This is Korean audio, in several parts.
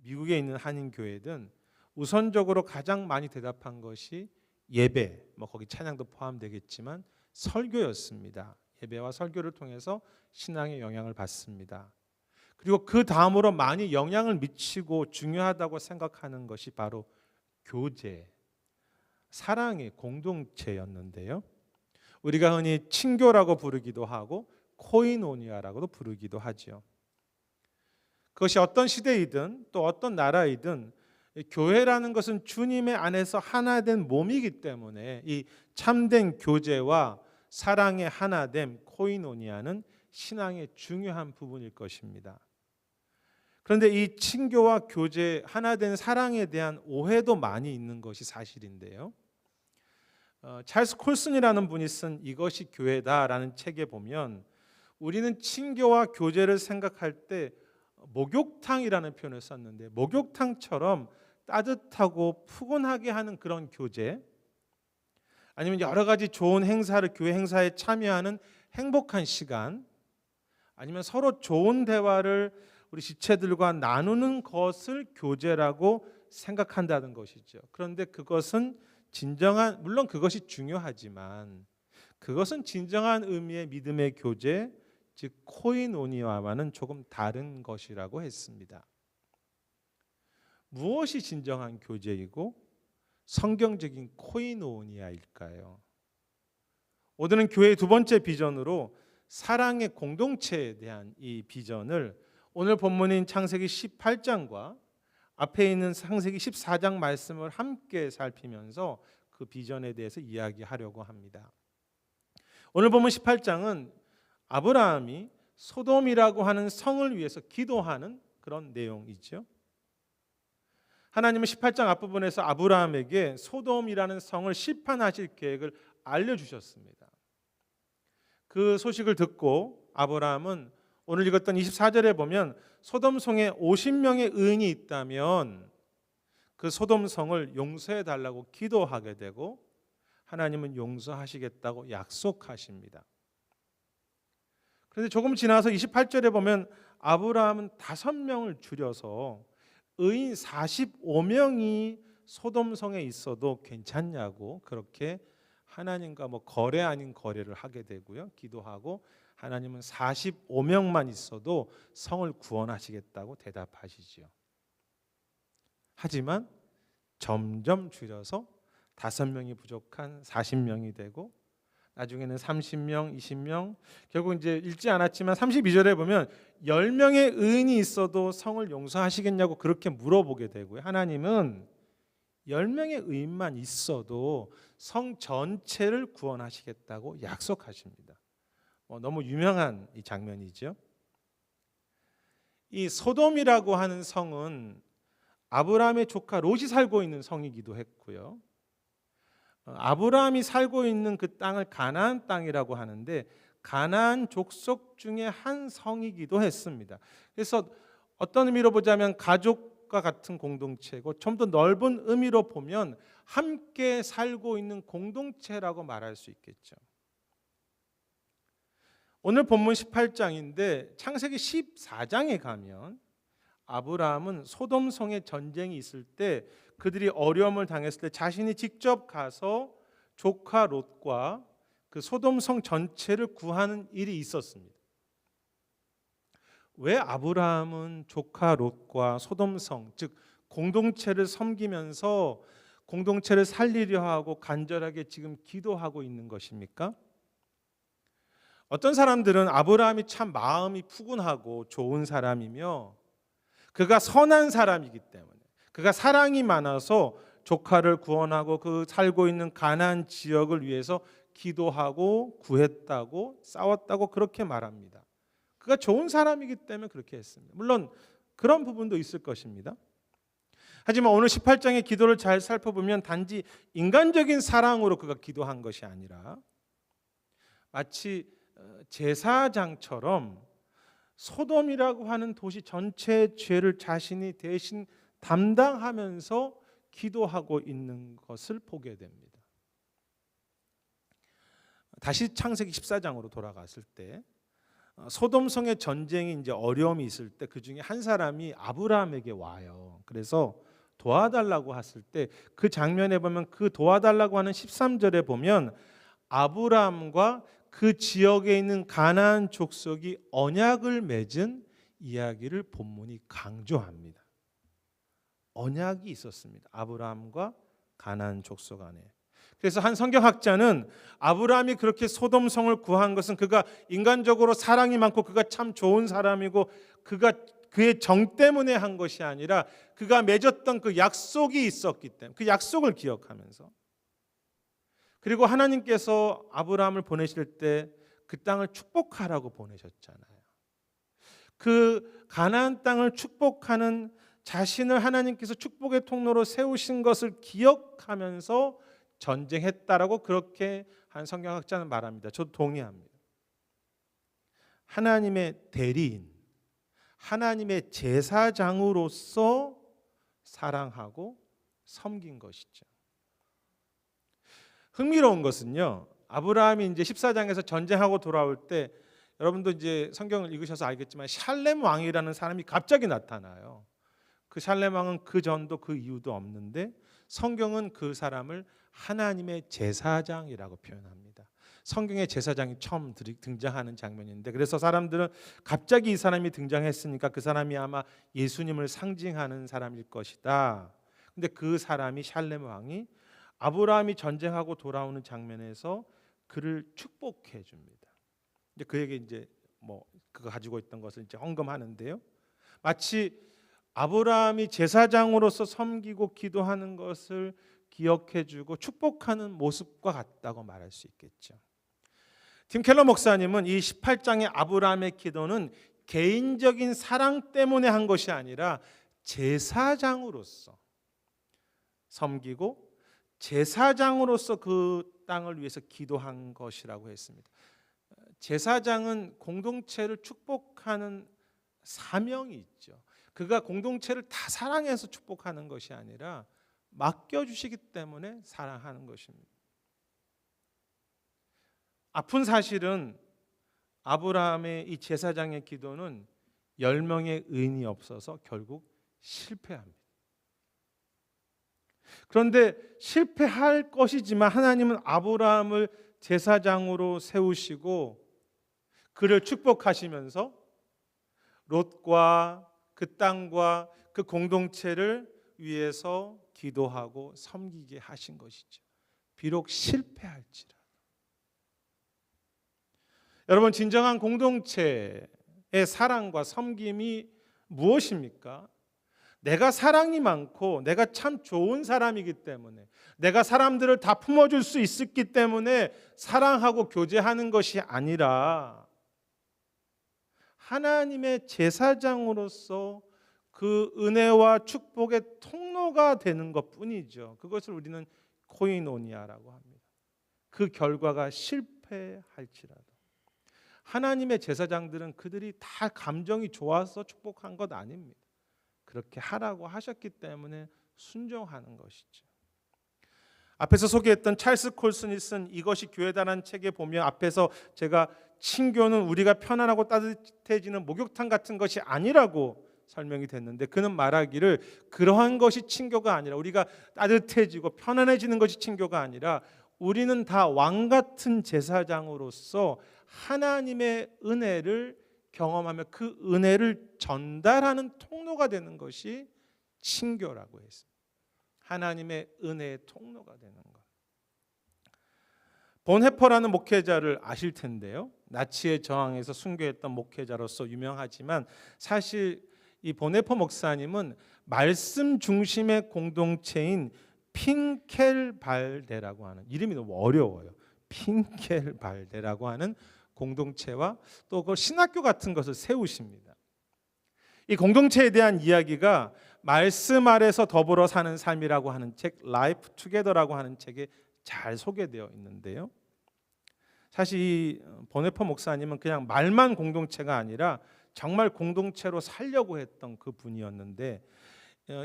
미국에 있는 한인 교회든 우선적으로 가장 많이 대답한 것이 예배, 거기 찬양도 포함되겠지만 설교였습니다. 예배와 설교를 통해서 신앙의 영향을 받습니다. 그리고 그 다음으로 많이 영향을 미치고 중요하다고 생각하는 것이 바로 교제, 사랑의 공동체였는데요. 우리가 흔히 친교라고 부르기도 하고 코이노니아라고도 부르기도 하죠. 그것이 어떤 시대이든 또 어떤 나라이든 교회라는 것은 주님의 안에서 하나된 몸이기 때문에 이 참된 교제와 사랑의 하나됨 코이노니아는 신앙의 중요한 부분일 것입니다. 그런데 이 친교와 교제, 하나된 사랑에 대한 오해도 많이 있는 것이 사실인데요. 찰스 콜슨이라는 분이 쓴 이것이 교회다라는 책에 보면 우리는 친교와 교제를 생각할 때 목욕탕이라는 표현을 썼는데 목욕탕처럼 따뜻하고 푸근하게 하는 그런 교제, 아니면 여러 가지 좋은 행사를 교회 행사에 참여하는 행복한 시간, 아니면 서로 좋은 대화를 우리 지체들과 나누는 것을 교제라고 생각한다는 것이죠. 그런데 그것은 물론 그것이 중요하지만 그것은 진정한 의미의 믿음의 교제, 즉 코이노니아와는 조금 다른 것이라고 했습니다. 무엇이 진정한 교제이고 성경적인 코이노니아일까요? 오늘은 교회의 두 번째 비전으로 사랑의 공동체에 대한 이 비전을 오늘 본문인 창세기 18장과 앞에 있는 창세기 14장 말씀을 함께 살피면서 그 비전에 대해서 이야기하려고 합니다. 오늘 본문 18장은 아브라함이 소돔이라고 하는 성을 위해서 기도하는 그런 내용이죠. 하나님은 18장 앞부분에서 아브라함에게 소돔이라는 성을 심판하실 계획을 알려주셨습니다. 그 소식을 듣고 아브라함은 오늘 읽었던 24절에 보면 소돔성에 50명의 의인이 있다면 그 소돔성을 용서해 달라고 기도하게 되고 하나님은 용서하시겠다고 약속하십니다. 그런데 조금 지나서 28절에 보면 아브라함은 5명을 줄여서 의인 45명이 소돔성에 있어도 괜찮냐고 그렇게 하나님과 거래 아닌 거래를 하게 되고요. 기도하고 하나님은 45명만 있어도 성을 구원하시겠다고 대답하시지요. 하지만 점점 줄여서 5명이 부족한 40명이 되고 나중에는 30명, 20명, 결국 이제 읽지 않았지만 32절에 보면 10명의 의인이 있어도 성을 용서하시겠냐고 그렇게 물어보게 되고요. 하나님은 10명의 의인만 있어도 성 전체를 구원하시겠다고 약속하십니다. 너무 유명한 이 장면이죠. 이 소돔이라고 하는 성은 아브라함의 조카 롯이 살고 있는 성이기도 했고요. 아브라함이 살고 있는 그 땅을 가나안 땅이라고 하는데 가나안 족속 중에 한 성이기도 했습니다. 그래서 어떤 의미로 보자면 가족과 같은 공동체고 좀 더 넓은 의미로 보면 함께 살고 있는 공동체라고 말할 수 있겠죠. 오늘 본문 18장인데 창세기 14장에 가면 아브라함은 소돔성에 전쟁이 있을 때 그들이 어려움을 당했을 때 자신이 직접 가서 조카 롯과 그 소돔성 전체를 구하는 일이 있었습니다. 왜 아브라함은 조카 롯과 소돔성, 즉 공동체를 섬기면서 공동체를 살리려 하고 간절하게 지금 기도하고 있는 것입니까? 어떤 사람들은 아브라함이 참 마음이 푸근하고 좋은 사람이며 그가 선한 사람이기 때문에 그가 사랑이 많아서 조카를 구원하고 그 살고 있는 가나안 지역을 위해서 기도하고 구했다고 싸웠다고 그렇게 말합니다. 그가 좋은 사람이기 때문에 그렇게 했습니다. 물론 그런 부분도 있을 것입니다. 하지만 오늘 18장의 기도를 잘 살펴보면 단지 인간적인 사랑으로 그가 기도한 것이 아니라 마치 제사장처럼 소돔이라고 하는 도시 전체의 죄를 자신이 대신 담당하면서 기도하고 있는 것을 보게 됩니다. 다시 창세기 14장으로 돌아갔을 때 소돔성의 전쟁이 이제 어려움이 있을 때 그 중에 한 사람이 아브라함에게 와요. 그래서 도와달라고 했을 때 그 장면에 보면 그 도와달라고 하는 13절에 보면 아브라함과 그 지역에 있는 가나안 족속이 언약을 맺은 이야기를 본문이 강조합니다. 언약이 있었습니다. 아브라함과 가나안 족속 안에. 그래서 한 성경학자는 아브라함이 그렇게 소돔성을 구한 것은 그가 인간적으로 사랑이 많고 그가 참 좋은 사람이고 그의 정 때문에 한 것이 아니라 그가 맺었던 그 약속이 있었기 때문에 그 약속을 기억하면서, 그리고 하나님께서 아브라함을 보내실 때 그 땅을 축복하라고 보내셨잖아요. 그 가나안 땅을 축복하는 자신을 하나님께서 축복의 통로로 세우신 것을 기억하면서 전쟁했다라고 그렇게 한 성경학자는 말합니다. 저도 동의합니다. 하나님의 대리인, 하나님의 제사장으로서 사랑하고 섬긴 것이죠. 흥미로운 것은요, 아브라함이 이제 14장에서 전쟁하고 돌아올 때 여러분도 이제 성경을 읽으셔서 알겠지만 샬렘 왕이라는 사람이 갑자기 나타나요. 그 샬렘 왕은 그 전도 그 이후도 없는데 성경은 그 사람을 하나님의 제사장이라고 표현합니다. 성경의 제사장이 처음 등장하는 장면인데, 그래서 사람들은 갑자기 이 사람이 등장했으니까 그 사람이 아마 예수님을 상징하는 사람일 것이다. 근데 그 사람이 샬렘 왕이 아브라함이 전쟁하고 돌아오는 장면에서 그를 축복해 줍니다. 이제 그에게 이제 그거 가지고 있던 것을 이제 헌금하는데요. 마치 아브라함이 제사장으로서 섬기고 기도하는 것을 기억해 주고 축복하는 모습과 같다고 말할 수 있겠죠. 팀 켈러 목사님은 이 18장의 아브라함의 기도는 개인적인 사랑 때문에 한 것이 아니라 제사장으로서 섬기고 제사장으로서 그 땅을 위해서 기도한 것이라고 했습니다. 제사장은 공동체를 축복하는 사명이 있죠. 그가 공동체를 다 사랑해서 축복하는 것이 아니라 맡겨주시기 때문에 사랑하는 것입니다. 아픈 사실은 아브라함의 이 제사장의 기도는 10명의 의인이 없어서 결국 실패합니다. 그런데 실패할 것이지만 하나님은 아브라함을 제사장으로 세우시고 그를 축복하시면서 롯과 그 땅과 그 공동체를 위해서 기도하고 섬기게 하신 것이죠. 비록 실패할지라도. 여러분, 진정한 공동체의 사랑과 섬김이 무엇입니까? 내가 사랑이 많고 내가 참 좋은 사람이기 때문에, 내가 사람들을 다 품어줄 수 있었기 때문에 사랑하고 교제하는 것이 아니라 하나님의 제사장으로서 그 은혜와 축복의 통로가 되는 것뿐이죠. 그것을 우리는 코이노니아라고 합니다. 그 결과가 실패할지라도 하나님의 제사장들은 그들이 다 감정이 좋아서 축복한 것 아닙니다. 그렇게 하라고 하셨기 때문에 순종하는 것이죠. 앞에서 소개했던 찰스 콜슨이 쓴 이것이 교회다라는 책에 보면 앞에서 제가 친교는 우리가 편안하고 따뜻해지는 목욕탕 같은 것이 아니라고 설명이 됐는데, 그는 말하기를 그러한 것이 친교가 아니라, 우리가 따뜻해지고 편안해지는 것이 친교가 아니라 우리는 다 왕 같은 제사장으로서 하나님의 은혜를 경험하며 그 은혜를 전달하는 통로가 되는 것이 친교라고 했습니다. 하나님의 은혜의 통로가 되는 것. 본헤퍼라는 목회자를 아실 텐데요. 나치에 저항해서 순교했던 목회자로서 유명하지만 사실 이 본헤퍼 목사님은 말씀 중심의 공동체인 핑켈발데라고 하는, 이름이 너무 어려워요. 핑켈발데라고 하는 공동체와 또 그 신학교 같은 것을 세우십니다. 이 공동체에 대한 이야기가 말씀 아래서 더불어 사는 삶이라고 하는 책, 라이프 투게더라고 하는 책에 잘 소개되어 있는데요. 사실 이 본헤퍼 목사님은 그냥 말만 공동체가 아니라 정말 공동체로 살려고 했던 그 분이었는데,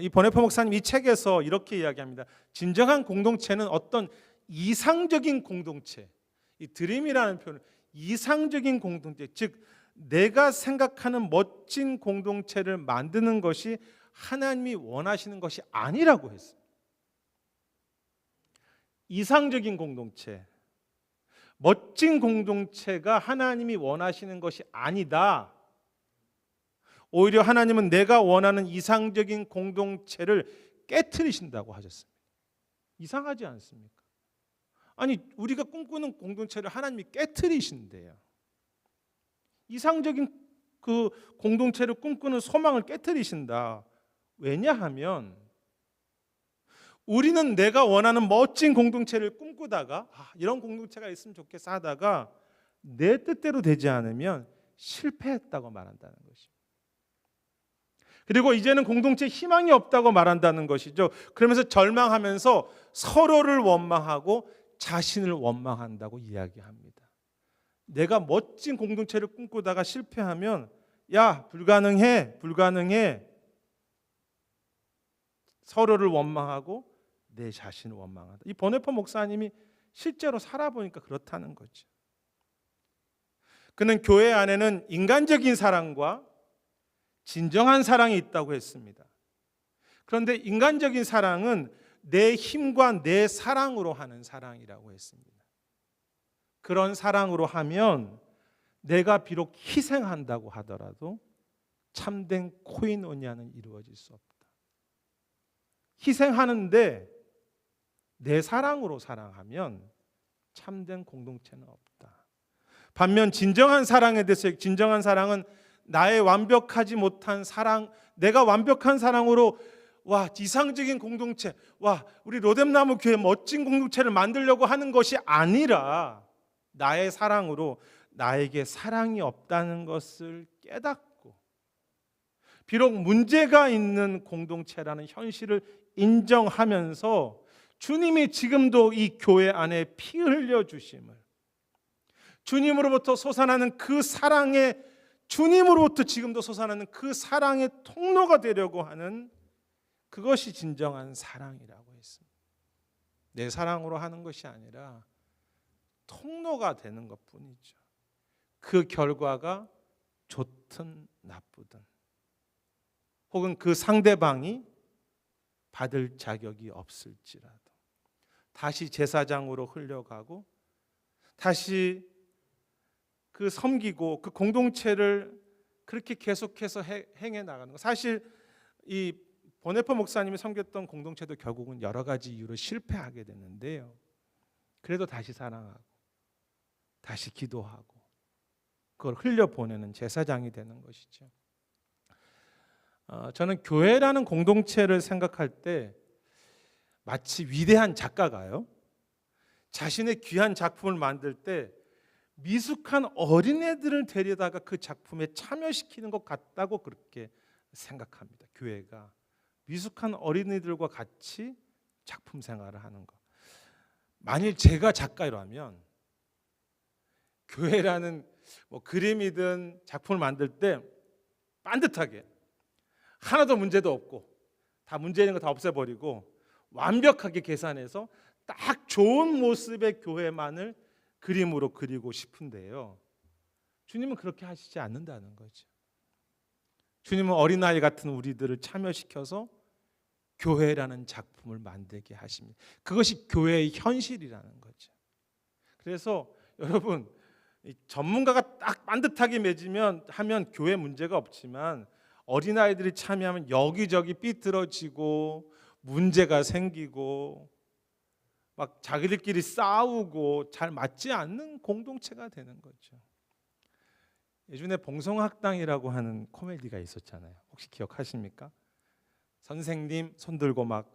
이 본헤퍼 목사님 이 책에서 이렇게 이야기합니다. 진정한 공동체는 어떤 이상적인 공동체, 이 드림이라는 표현을 이상적인 공동체, 즉 내가 생각하는 멋진 공동체를 만드는 것이 하나님이 원하시는 것이 아니라고 했습니다. 이상적인 공동체, 멋진 공동체가 하나님이 원하시는 것이 아니다. 오히려 하나님은 내가 원하는 이상적인 공동체를 깨트리신다고 하셨습니다. 이상하지 않습니까? 아니, 우리가 꿈꾸는 공동체를 하나님이 깨트리신대요. 이상적인 그 공동체를 꿈꾸는 소망을 깨트리신다. 왜냐하면 우리는 내가 원하는 멋진 공동체를 꿈꾸다가 이런 공동체가 있으면 좋겠어 하다가 내 뜻대로 되지 않으면 실패했다고 말한다는 것입니다. 그리고 이제는 공동체에 희망이 없다고 말한다는 것이죠. 그러면서 절망하면서 서로를 원망하고 자신을 원망한다고 이야기합니다. 내가 멋진 공동체를 꿈꾸다가 실패하면 야, 불가능해. 서로를 원망하고 내 자신을 원망한다. 이 보네포 목사님이 실제로 살아보니까 그렇다는 거죠. 그는 교회 안에는 인간적인 사랑과 진정한 사랑이 있다고 했습니다. 그런데 인간적인 사랑은 내 힘과 내 사랑으로 하는 사랑이라고 했습니다. 그런 사랑으로 하면 내가 비록 희생한다고 하더라도 참된 코이노니아는 이루어질 수 없다. 희생하는데 내 사랑으로 사랑하면 참된 공동체는 없다. 반면 진정한 사랑에 대해서 진정한 사랑은 나의 완벽하지 못한 사랑, 내가 완벽한 사랑으로 이상적인 공동체, 우리 로뎀나무 교회 멋진 공동체를 만들려고 하는 것이 아니라 나의 사랑으로 나에게 사랑이 없다는 것을 깨닫고 비록 문제가 있는 공동체라는 현실을 인정하면서 주님이 지금도 이 교회 안에 피 흘려 주심을, 주님으로부터 솟아나는 그 사랑의, 주님으로부터 지금도 솟아나는 그 사랑의 통로가 되려고 하는 그것이 진정한 사랑이라고 했습니다. 내 사랑으로 하는 것이 아니라 통로가 되는 것뿐이죠. 그 결과가 좋든 나쁘든 혹은 그 상대방이 받을 자격이 없을지라도 다시 제사장으로 흘려가고 다시 그 섬기고 그 공동체를 그렇게 계속해서 행해 나가는 것. 사실 이 보네포 목사님이 섬겼던 공동체도 결국은 여러 가지 이유로 실패하게 되는데요. 그래도 다시 사랑하고 다시 기도하고 그걸 흘려보내는 제사장이 되는 것이죠. 저는 교회라는 공동체를 생각할 때 마치 위대한 작가가요, 자신의 귀한 작품을 만들 때 미숙한 어린애들을 데려다가 그 작품에 참여시키는 것 같다고 그렇게 생각합니다. 교회가 미숙한 어린이들과 같이 작품 생활을 하는 것. 만일 제가 작가라면 교회라는 그림이든 작품을 만들 때 반듯하게 하나도 문제도 없고 다 문제 있는 거 다 없애버리고 완벽하게 계산해서 딱 좋은 모습의 교회만을 그림으로 그리고 싶은데요. 주님은 그렇게 하시지 않는다는 거죠. 주님은 어린아이 같은 우리들을 참여시켜서 교회라는 작품을 만들게 하십니다. 그것이 교회의 현실이라는 거죠. 그래서 여러분, 전문가가 딱 반듯하게 맺으면 하면 교회 문제가 없지만 어린아이들이 참여하면 여기저기 삐뚤어지고 문제가 생기고 막 자기들끼리 싸우고 잘 맞지 않는 공동체가 되는 거죠. 예전에 봉성학당이라고 하는 코미디가 있었잖아요. 혹시 기억하십니까? 선생님 손들고 막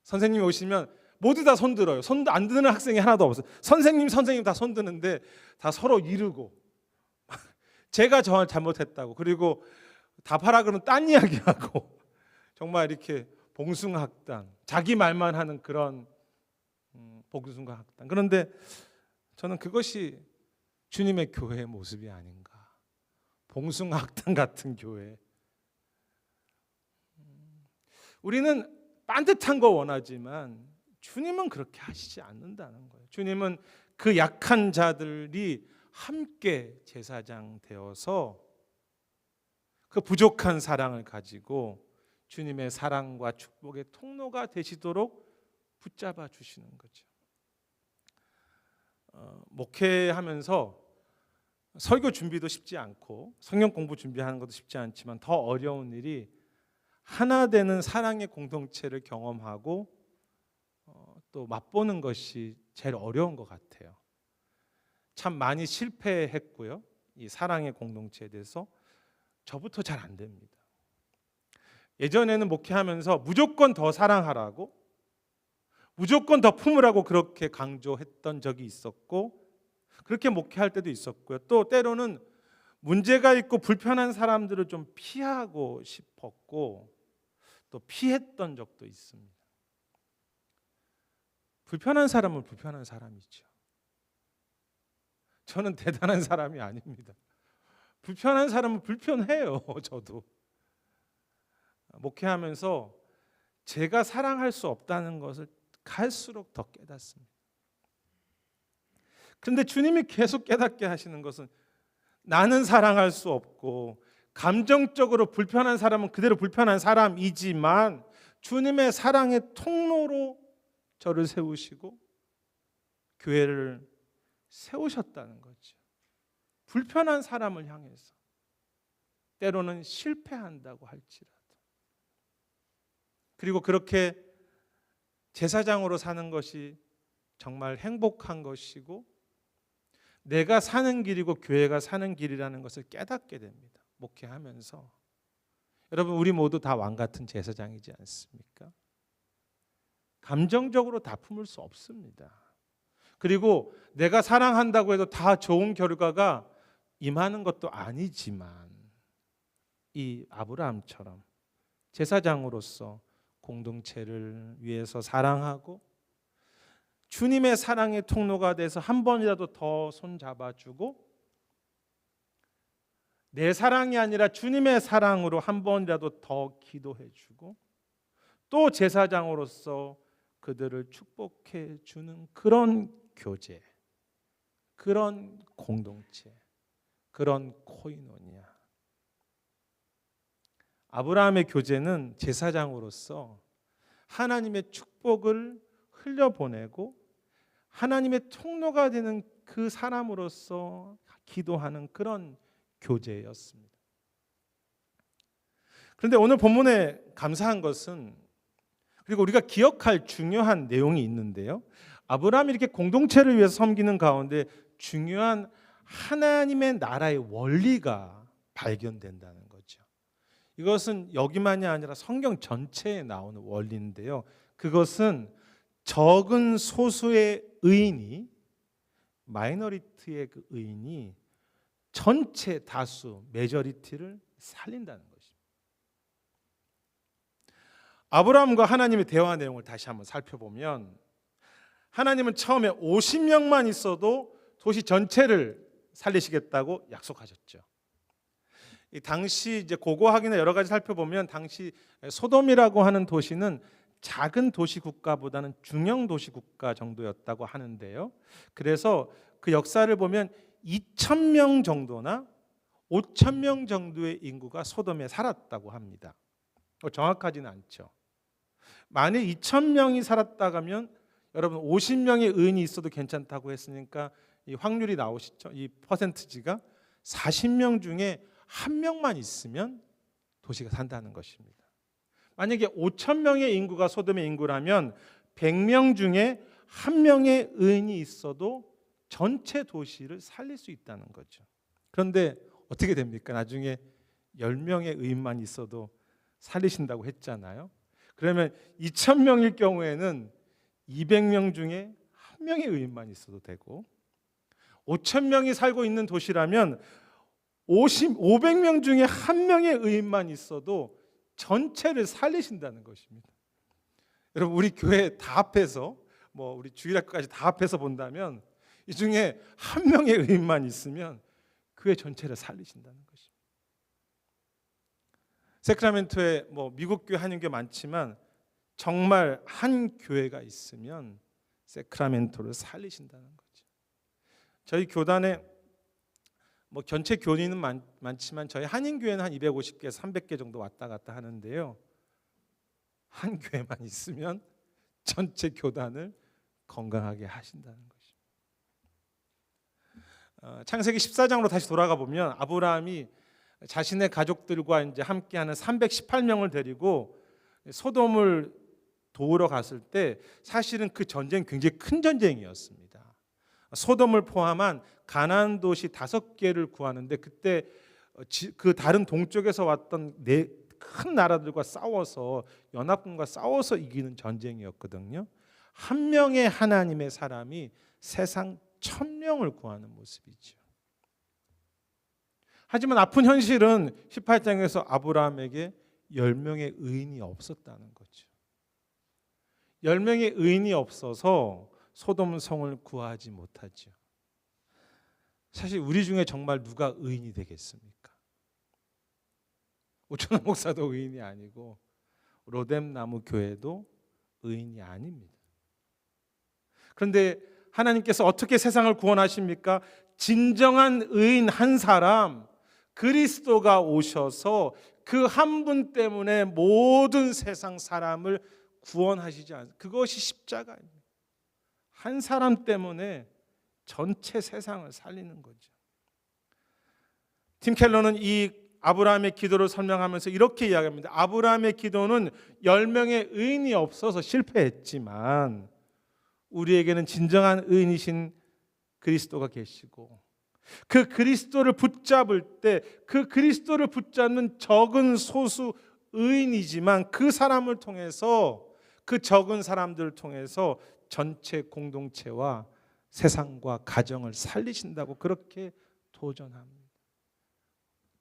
선생님이 오시면 모두 다 손들어요. 손 안 드는 학생이 하나도 없어요. 선생님 다 손드는데 다 서로 이르고 제가 저 잘못했다고, 그리고 답하라 그러면 딴 이야기하고 정말 이렇게 봉숭아학당, 자기 말만 하는 그런 봉숭아학당. 그런데 저는 그것이 주님의 교회의 모습이 아닌가. 봉숭아학당 같은 교회. 우리는 반듯한 거 원하지만 주님은 그렇게 하시지 않는다는 거예요. 주님은 그 약한 자들이 함께 제사장 되어서 그 부족한 사랑을 가지고 주님의 사랑과 축복의 통로가 되시도록 붙잡아 주시는 거죠. 목회하면서 설교 준비도 쉽지 않고 성경 공부 준비하는 것도 쉽지 않지만 더 어려운 일이 하나 되는 사랑의 공동체를 경험하고 또 맛보는 것이 제일 어려운 것 같아요. 참 많이 실패했고요. 이 사랑의 공동체에 대해서 저부터 잘 안 됩니다. 예전에는 목회하면서 무조건 더 사랑하라고, 무조건 더 품으라고 그렇게 강조했던 적이 있었고, 그렇게 목회할 때도 있었고요. 또 때로는 문제가 있고 불편한 사람들을 좀 피하고 싶었고 또 피했던 적도 있습니다. 불편한 사람은 불편한 사람이죠. 저는 대단한 사람이 아닙니다. 불편한 사람은 불편해요. 저도 목회하면서 제가 사랑할 수 없다는 것을 갈수록 더 깨닫습니다. 그런데 주님이 계속 깨닫게 하시는 것은 나는 사랑할 수 없고 감정적으로 불편한 사람은 그대로 불편한 사람이지만 주님의 사랑의 통로로 저를 세우시고 교회를 세우셨다는 거죠. 불편한 사람을 향해서 때로는 실패한다고 할지라도, 그리고 그렇게 제사장으로 사는 것이 정말 행복한 것이고 내가 사는 길이고 교회가 사는 길이라는 것을 깨닫게 됩니다. 목회하면서. 여러분, 우리 모두 다 왕 같은 제사장이지 않습니까? 감정적으로 다 품을 수 없습니다. 그리고 내가 사랑한다고 해도 다 좋은 결과가 임하는 것도 아니지만 이 아브라함처럼 제사장으로서 공동체를 위해서 사랑하고 주님의 사랑의 통로가 돼서 한 번이라도 더 손잡아주고 내 사랑이 아니라 주님의 사랑으로 한 번이라도 더 기도해주고 또 제사장으로서 그들을 축복해 주는 그런 교제, 그런 공동체, 그런 코이노니아. 아브라함의 교제는 제사장으로서 하나님의 축복을 흘려보내고 하나님의 통로가 되는 그 사람으로서 기도하는 그런 교제였습니다. 그런데 오늘 본문에 감사한 것은, 그리고 우리가 기억할 중요한 내용이 있는데요, 아브라함이 이렇게 공동체를 위해서 섬기는 가운데 중요한 하나님의 나라의 원리가 발견된다는 거죠. 이것은 여기만이 아니라 성경 전체에 나오는 원리인데요, 그것은 적은 소수의 의인이, 마이너리티의 그 의인이 전체 다수, 메저리티를 살린다는 것입니다. 아브라함과 하나님의 대화 내용을 다시 한번 살펴보면 하나님은 처음에 50명만 있어도 도시 전체를 살리시겠다고 약속하셨죠. 이 당시 이제 고고학이나 여러 가지 살펴보면 당시 소돔이라고 하는 도시는 작은 도시 국가보다는 중형 도시 국가 정도였다고 하는데요. 그래서 그 역사를 보면 2,000명 정도나 5,000명 정도의 인구가 소돔에 살았다고 합니다. 정확하지는 않죠. 만약 2,000명이 살았다고 하면 여러분 50명의 의인이 있어도 괜찮다고 했으니까 이 확률이 나오시죠. 이 퍼센티지가 40명 중에 한 명만 있으면 도시가 산다는 것입니다. 만약에 5,000명의 인구가 소돔의 인구라면 100명 중에 한 명의 의인이 있어도 전체 도시를 살릴 수 있다는 거죠. 그런데 어떻게 됩니까? 나중에 10명의 의인만 있어도 살리신다고 했잖아요. 그러면 2,000명일 경우에는 200명 중에 한 명의 의인만 있어도 되고, 5,000명이 살고 있는 도시라면 500명 중에 한 명의 의인만 있어도 전체를 살리신다는 것입니다. 여러분, 우리 교회 다 합해서 우리 주일학교까지 다 합해서 본다면 이 중에 한 명의 의인만 있으면 교회 전체를 살리신다는 것입니다. 세크라멘토에 미국 교회 한인교회 많지만 정말 한 교회가 있으면 세크라멘토를 살리신다는 거죠. 저희 교단에 뭐 전체 교인은 많지만 저희 한인교회는 한 250개에서 300개 정도 왔다 갔다 하는데요. 한 교회만 있으면 전체 교단을 건강하게 하신다는 것입니다. 창세기 14장으로 다시 돌아가 보면 아브라함이 자신의 가족들과 이제 함께하는 318명을 데리고 소돔을 도우러 갔을 때 사실은 그 전쟁 굉장히 큰 전쟁이었습니다. 소돔을 포함한 가나안 도시 5개를 구하는데 그때 그 다른 동쪽에서 왔던 큰 나라들과 싸워서 연합군과 싸워서 이기는 전쟁이었거든요. 한 명의 하나님의 사람이 세상 1000명을 구하는 모습이죠. 하지만 아픈 현실은 18장에서 아브라함에게 10명의 의인이 없었다는 거죠. 10명의 의인이 없어서 소돔 성을 구하지 못하죠. 사실 우리 중에 정말 누가 의인이 되겠습니까? 오천원 목사도 의인이 아니고 로뎀나무 교회도 의인이 아닙니다. 그런데 하나님께서 어떻게 세상을 구원하십니까? 진정한 의인 한 사람 그리스도가 오셔서 그 한 분 때문에 모든 세상 사람을 구원하시지 않습니까? 그것이 십자가입니다. 한 사람 때문에 전체 세상을 살리는 거죠. 팀 켈러는 이 아브라함의 기도를 설명하면서 이렇게 이야기합니다. 아브라함의 기도는 10명의 의인이 없어서 실패했지만 우리에게는 진정한 의인이신 그리스도가 계시고 그 그리스도를 붙잡을 때 그 그리스도를 붙잡는 적은 소수 의인이지만 그 사람을 통해서 그 적은 사람들을 통해서 전체 공동체와 세상과 가정을 살리신다고 그렇게 도전합니다.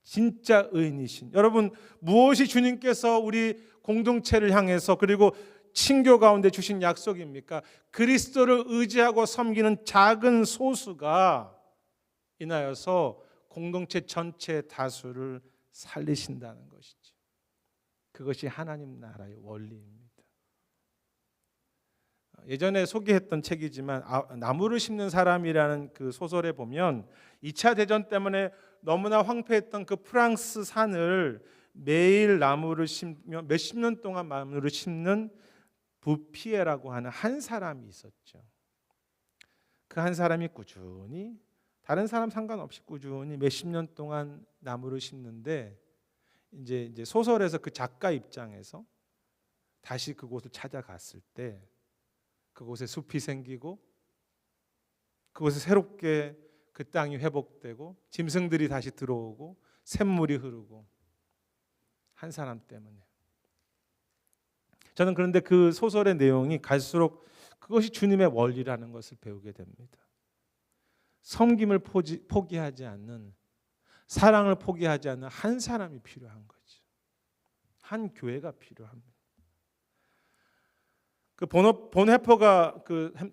진짜 의인이신 여러분, 무엇이 주님께서 우리 공동체를 향해서 그리고 친교 가운데 주신 약속입니까? 그리스도를 의지하고 섬기는 작은 소수가 인하여서 공동체 전체 다수를 살리신다는 것이죠. 그것이 하나님 나라의 원리입니다. 예전에 소개했던 책이지만 나무를 심는 사람이라는 그 소설에 보면 2차 대전 때문에 너무나 황폐했던 그 프랑스 산을 매일 나무를 심며 몇십 년 동안 나무를 심는 부피에라고 하는 한 사람이 있었죠. 그 한 사람이 꾸준히 다른 사람 상관없이 꾸준히 몇십 년 동안 나무를 심는데 이제 소설에서 그 작가 입장에서 다시 그곳을 찾아갔을 때 그곳에 숲이 생기고 그곳에 새롭게 그 땅이 회복되고 짐승들이 다시 들어오고 샘물이 흐르고 한 사람 때문에. 저는 그런데 그 소설의 내용이 갈수록 그것이 주님의 원리라는 것을 배우게 됩니다. 섬김을 포기하지 않는, 사랑을 포기하지 않는 한 사람이 필요한 거죠. 한 교회가 필요합니다. 그 본헤퍼가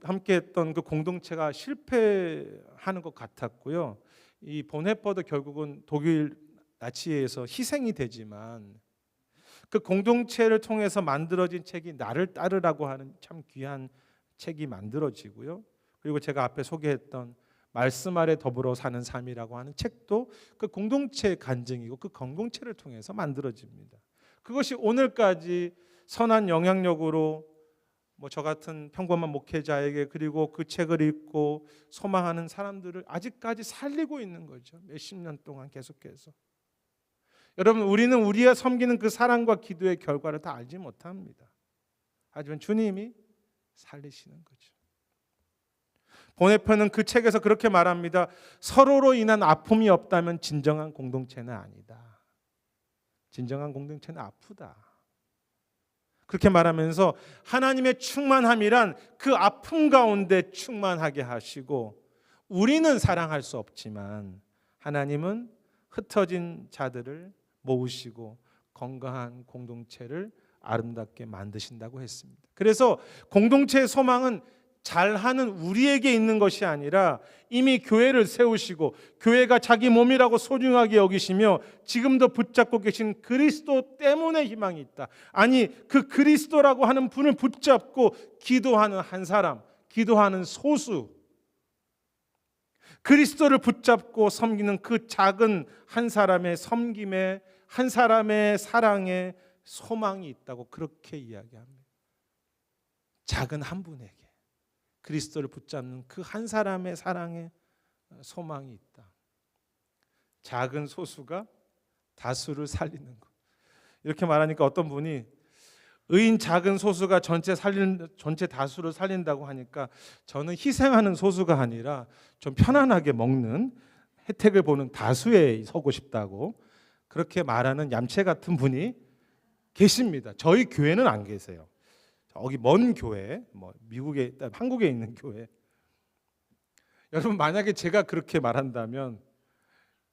함께했던 그 공동체가 실패하는 것 같았고요. 이 본헤퍼도 결국은 독일 나치에서 희생이 되지만 그 공동체를 통해서 만들어진 책이 나를 따르라고 하는 참 귀한 책이 만들어지고요. 그리고 제가 앞에 소개했던 말씀 아래 더불어 사는 삶이라고 하는 책도 그 공동체의 간증이고 그 공동체를 통해서 만들어집니다. 그것이 오늘까지 선한 영향력으로 저 같은 평범한 목회자에게 그리고 그 책을 읽고 소망하는 사람들을 아직까지 살리고 있는 거죠. 몇십 년 동안 계속해서. 여러분, 우리는 우리가 섬기는 그 사랑과 기도의 결과를 다 알지 못합니다. 하지만 주님이 살리시는 거죠. 본헤퍼는 그 책에서 그렇게 말합니다. 서로로 인한 아픔이 없다면 진정한 공동체는 아니다. 진정한 공동체는 아프다. 그렇게 말하면서 하나님의 충만함이란 그 아픔 가운데 충만하게 하시고 우리는 사랑할 수 없지만 하나님은 흩어진 자들을 모으시고 건강한 공동체를 아름답게 만드신다고 했습니다. 그래서 공동체의 소망은 잘하는 우리에게 있는 것이 아니라 이미 교회를 세우시고 교회가 자기 몸이라고 소중하게 여기시며 지금도 붙잡고 계신 그리스도 때문에 희망이 있다. 아니, 그 그리스도라고 하는 분을 붙잡고 기도하는 한 사람, 기도하는 소수, 그리스도를 붙잡고 섬기는 그 작은 한 사람의 섬김에, 한 사람의 사랑에 소망이 있다고 그렇게 이야기합니다. 작은 한 분에게 그리스도를 붙잡는 그 한 사람의 사랑에 소망이 있다. 작은 소수가 다수를 살리는 것. 이렇게 말하니까 어떤 분이 의인 작은 소수가 전체 다수를 살린다고 하니까 저는 희생하는 소수가 아니라 좀 편안하게 먹는 혜택을 보는 다수에 서고 싶다고 그렇게 말하는 얌체 같은 분이 계십니다. 저희 교회는 안 계세요. 여기 먼 교회, 미국에, 한국에 있는 교회. 여러분 만약에 제가 그렇게 말한다면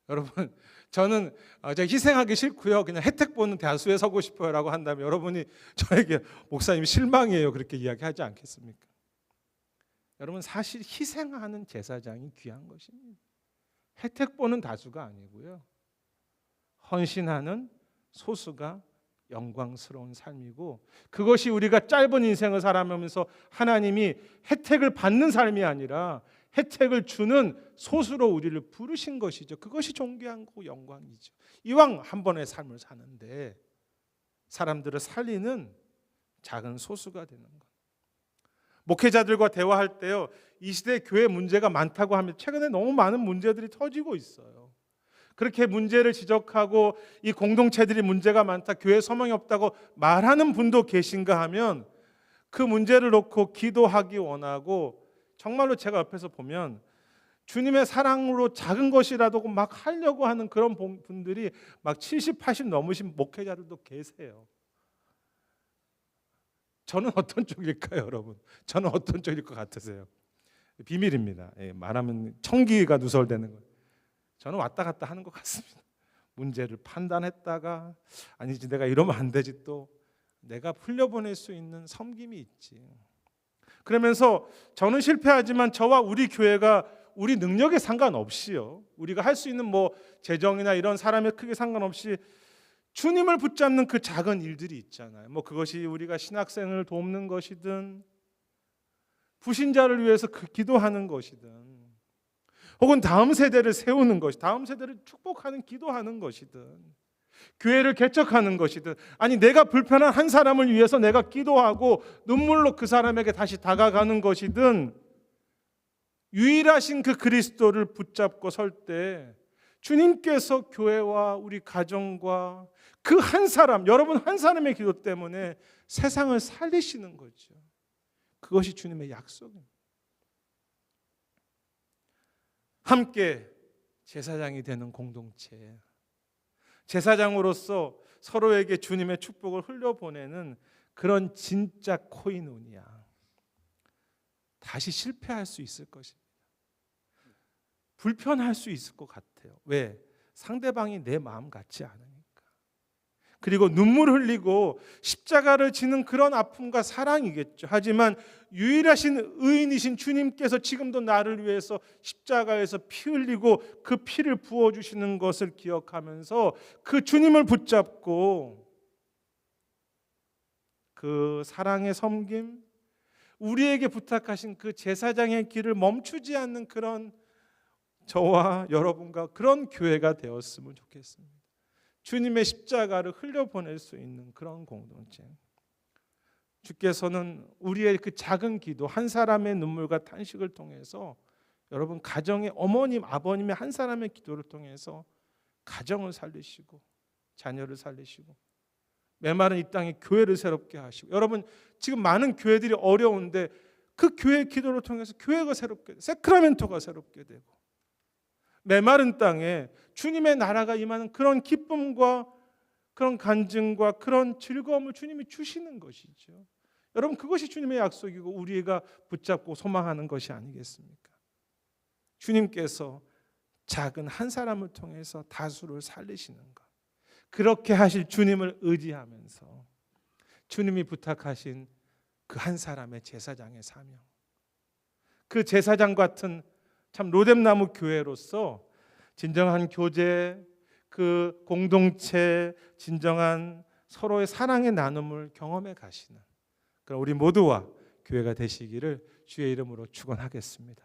여러분 저는 제가 희생하기 싫고요. 그냥 혜택 보는 다수에 서고 싶어요라고 한다면 여러분이 저에게 목사님 실망이에요 그렇게 이야기하지 않겠습니까? 여러분 사실 희생하는 제사장이 귀한 것입니다. 혜택 보는 다수가 아니고요. 헌신하는 소수가 영광스러운 삶이고 그것이 우리가 짧은 인생을 살아가면서 하나님이 혜택을 받는 삶이 아니라 혜택을 주는 소수로 우리를 부르신 것이죠. 그것이 존귀한 거 영광이죠. 이왕 한 번의 삶을 사는데 사람들을 살리는 작은 소수가 되는 것. 목회자들과 대화할 때요. 이 시대 교회 문제가 많다고 하면 최근에 너무 많은 문제들이 터지고 있어요. 그렇게 문제를 지적하고 이 공동체들이 문제가 많다, 교회 소망이 없다고 말하는 분도 계신가 하면 그 문제를 놓고 기도하기 원하고 정말로 제가 옆에서 보면 주님의 사랑으로 작은 것이라도 막 하려고 하는 그런 분들이 막 70, 80 넘으신 목회자들도 계세요. 저는 어떤 쪽일까요, 여러분? 저는 어떤 쪽일 것 같으세요? 비밀입니다. 말하면 청기가 누설되는 거예요. 저는 왔다 갔다 하는 것 같습니다. 문제를 판단했다가 아니지 내가 이러면 안 되지 또 내가 풀려보낼 수 있는 섬김이 있지. 그러면서 저는 실패하지만 저와 우리 교회가 우리 능력에 상관없이요. 우리가 할 수 있는 재정이나 이런 사람에 크게 상관없이 주님을 붙잡는 그 작은 일들이 있잖아요. 그것이 우리가 신학생을 돕는 것이든 부신자를 위해서 기도하는 것이든 혹은 다음 세대를 세우는 것이, 다음 세대를 축복하는 기도하는 것이든 교회를 개척하는 것이든 아니 내가 불편한 한 사람을 위해서 내가 기도하고 눈물로 그 사람에게 다시 다가가는 것이든 유일하신 그 그리스도를 붙잡고 설 때 주님께서 교회와 우리 가정과 그 한 사람, 여러분 한 사람의 기도 때문에 세상을 살리시는 거죠. 그것이 주님의 약속입니다. 함께 제사장이 되는 공동체, 제사장으로서 서로에게 주님의 축복을 흘려보내는 그런 진짜 코이노니아, 다시 실패할 수 있을 것입니다. 불편할 수 있을 것 같아요. 왜? 상대방이 내 마음 같지 않으니까. 그리고 눈물 흘리고 십자가를 지는 그런 아픔과 사랑이겠죠. 하지만 유일하신 의인이신 주님께서 지금도 나를 위해서 십자가에서 피 흘리고 그 피를 부어주시는 것을 기억하면서 그 주님을 붙잡고 그 사랑의 섬김, 우리에게 부탁하신 그 제사장의 길을 멈추지 않는 그런 저와 여러분과 그런 교회가 되었으면 좋겠습니다. 주님의 십자가를 흘려보낼 수 있는 그런 공동체. 주께서는 우리의 그 작은 기도, 한 사람의 눈물과 탄식을 통해서 여러분 가정의 어머님, 아버님의 한 사람의 기도를 통해서 가정을 살리시고 자녀를 살리시고 메마른 이 땅에 교회를 새롭게 하시고, 여러분 지금 많은 교회들이 어려운데 그 교회의 기도를 통해서 교회가 새롭게, 세크라멘토가 새롭게 되고 메마른 땅에 주님의 나라가 임하는 그런 기쁨과 그런 간증과 그런 즐거움을 주님이 주시는 것이죠. 여러분 그것이 주님의 약속이고 우리가 붙잡고 소망하는 것이 아니겠습니까? 주님께서 작은 한 사람을 통해서 다수를 살리시는 것, 그렇게 하실 주님을 의지하면서 주님이 부탁하신 그 한 사람의 제사장의 사명, 그 제사장 같은 참 로뎀나무 교회로서 진정한 교제, 그 공동체, 진정한 서로의 사랑의 나눔을 경험해 가시는 그런 우리 모두와 교회가 되시기를 주의 이름으로 축원하겠습니다.